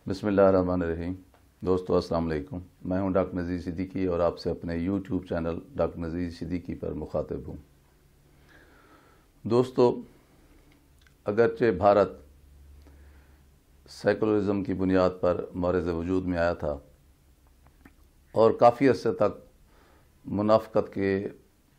بسم اللہ الرحمن الرحیم۔ دوستو السلام علیکم، میں ہوں ڈاکٹر نذیر صدیقی اور آپ سے اپنے YouTube channel doctor Nazir Siddiqui پر مخاطب ہوں۔ دوستو، اگرچہ بھارت سیکولرزم کی بنیاد پر مورز وجود میں آیا تھا اور کافی عرصے تک منافقت کے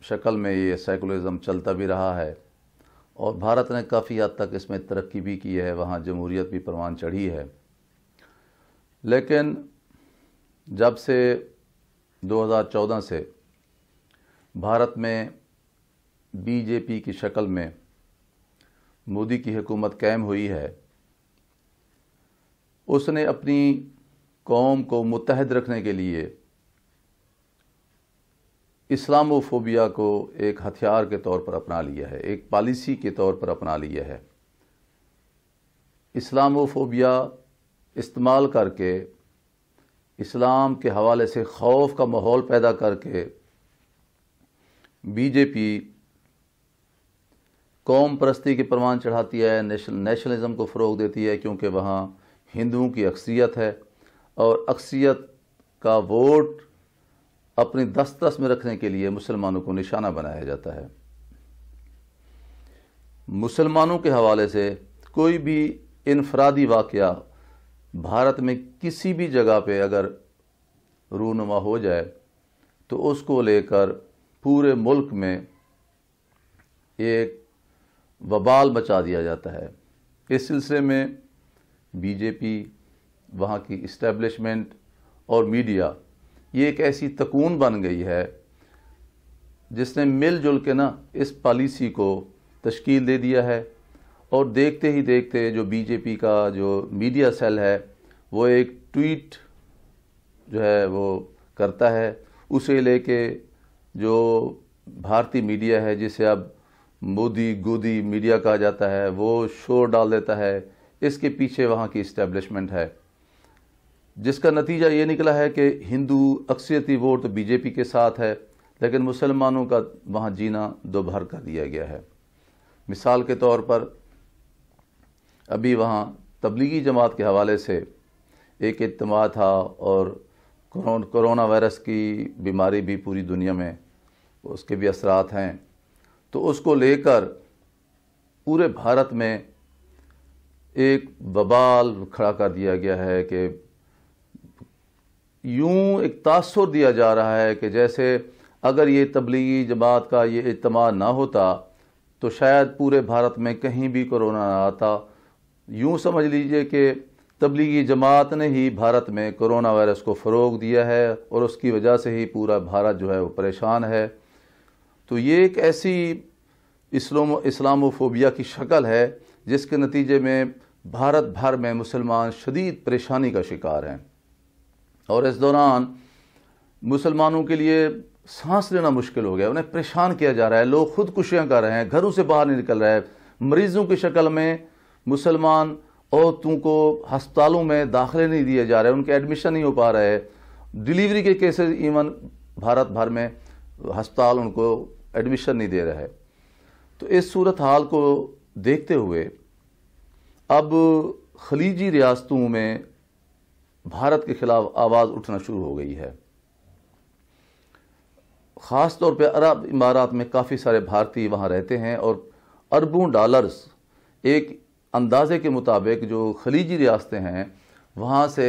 شکل میں یہ سیکولرزم چلتا بھی رہا ہے اور بھارت نے کافی حد تک اس میں ترقی بھی کی ہے، وہاں جمہوریت بھی پروان چڑھی ہے، لیکن جب سے 2014 سے بھارت میں بی جے پی کی شکل میں مودی کی حکومت قائم ہوئی ہے، اس نے اپنی قوم کو متحد رکھنے کے لیے اسلاموفوبیا کو ایک ہتھیار کے طور پر اپنا لیا ہے، ایک پالیسی کے طور پر اپنا لیا ہے۔ اسلاموفوبیا استعمال کر کے اسلام کے حوالے سے خوف کا ماحول پیدا کر کے بی جے پی قوم پرستی کی پروان چڑھاتی ہے، نیشنلزم کو فروغ دیتی ہے، کیونکہ وہاں ہندوؤں کی اکثریت ہے اور اکثریت کا ووٹ اپنی دسترس میں رکھنے کے لیے مسلمانوں کو نشانہ بنایا جاتا ہے۔ مسلمانوں کے حوالے سے کوئی بھی انفرادی واقعہ بھارت میں کسی بھی جگہ پہ اگر رونما ہو جائے تو اس کو لے کر پورے ملک میں ایک وبال مچا دیا جاتا ہے۔ اس سلسلے میں بی جے پی، وہاں کی اسٹیبلشمنٹ اور میڈیا یہ ایک ایسی تکون بن گئی ہے جس نے مل جل کے اس پالیسی کو تشکیل دے دیا ہے، اور دیکھتے ہی دیکھتے جو بی جے پی کا جو میڈیا سیل ہے وہ ایک ٹویٹ جو ہے وہ کرتا ہے، اسے لے کے جو بھارتی میڈیا ہے جسے اب مودی گودی میڈیا کہا جاتا ہے وہ شور ڈال دیتا ہے۔ اس کے پیچھے وہاں کی اسٹیبلشمنٹ ہے، جس کا نتیجہ یہ نکلا ہے کہ ہندو اکثریتی ووٹ تو بی جے پی کے ساتھ ہے، لیکن مسلمانوں کا وہاں جینا دوبھر کر دیا گیا ہے۔ مثال کے طور پر ابھی وہاں تبلیغی جماعت کے حوالے سے ایک اجتماع تھا اور کرونا وائرس کی بیماری بھی پوری دنیا میں اس کے بھی اثرات ہیں، تو اس کو لے کر پورے بھارت میں ایک وبال کھڑا کر دیا گیا ہے کہ یوں ایک تاثر دیا جا رہا ہے کہ جیسے اگر یہ تبلیغی جماعت کا یہ اجتماع نہ ہوتا تو شاید پورے بھارت میں کہیں بھی کرونا نہ آتا۔ یوں سمجھ لیجئے کہ تبلیغی جماعت نے ہی بھارت میں کرونا وائرس کو فروغ دیا ہے اور اس کی وجہ سے ہی پورا بھارت جو ہے وہ پریشان ہے۔ تو یہ ایک ایسی اسلاموفوبیا کی شکل ہے جس کے نتیجے میں بھارت بھر میں مسلمان شدید پریشانی کا شکار ہیں، اور اس دوران مسلمانوں کے لیے سانس لینا مشکل ہو گیا، انہیں پریشان کیا جا رہا ہے، لوگ خودکشیاں کر رہے ہیں، گھروں سے باہر نہیں نکل رہے ہیں، مریضوں کی شکل میں مسلمان عورتوں کو ہسپتالوں میں داخلے نہیں دیے جا رہے، ان کے ایڈمیشن نہیں ہو پا رہے، ڈیلیوری کے کیسز ایون بھارت بھر میں ہسپتال ان کو ایڈمیشن نہیں دے رہے۔ تو اس صورتحال کو دیکھتے ہوئے اب خلیجی ریاستوں میں بھارت کے خلاف آواز اٹھنا شروع ہو گئی ہے۔ خاص طور پہ عرب امارات میں کافی سارے بھارتی وہاں رہتے ہیں، اور اربوں ڈالرز ایک اندازے کے مطابق جو خلیجی ریاستیں ہیں وہاں سے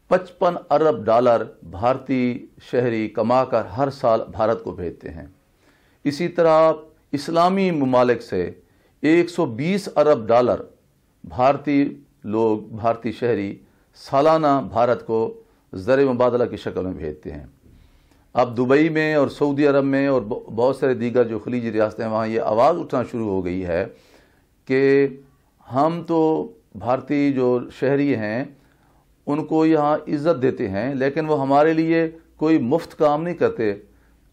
55 ارب ڈالر بھارتی شہری کما کر ہر سال بھارت کو بھیجتے ہیں۔ اسی طرح اسلامی ممالک سے 120 ارب ڈالر بھارتی شہری سالانہ بھارت کو زر مبادلہ کی شکل میں بھیجتے ہیں۔ اب دبئی میں اور سعودی عرب میں اور بہت سارے دیگر جو خلیجی ریاستیں ہیں وہاں یہ آواز اٹھنا شروع ہو گئی ہے کہ ہم تو بھارتی جو شہری ہیں ان کو یہاں عزت دیتے ہیں، لیکن وہ ہمارے لیے کوئی مفت کام نہیں کرتے،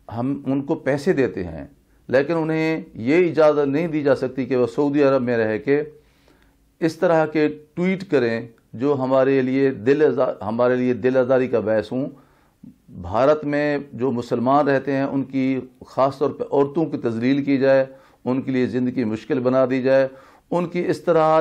ہم ان کو پیسے دیتے ہیں، لیکن انہیں یہ اجازت نہیں دی جا سکتی کہ وہ سعودی عرب میں رہ کے اس طرح کے ٹویٹ کریں جو ہمارے لیے دل آزاری کا باعث ہوں۔ بھارت میں جو مسلمان رہتے ہیں ان کی خاص طور پہ عورتوں کی تذلیل کی جائے، ان کے لیے زندگی مشکل بنا دی جائے، ان کی اس طرح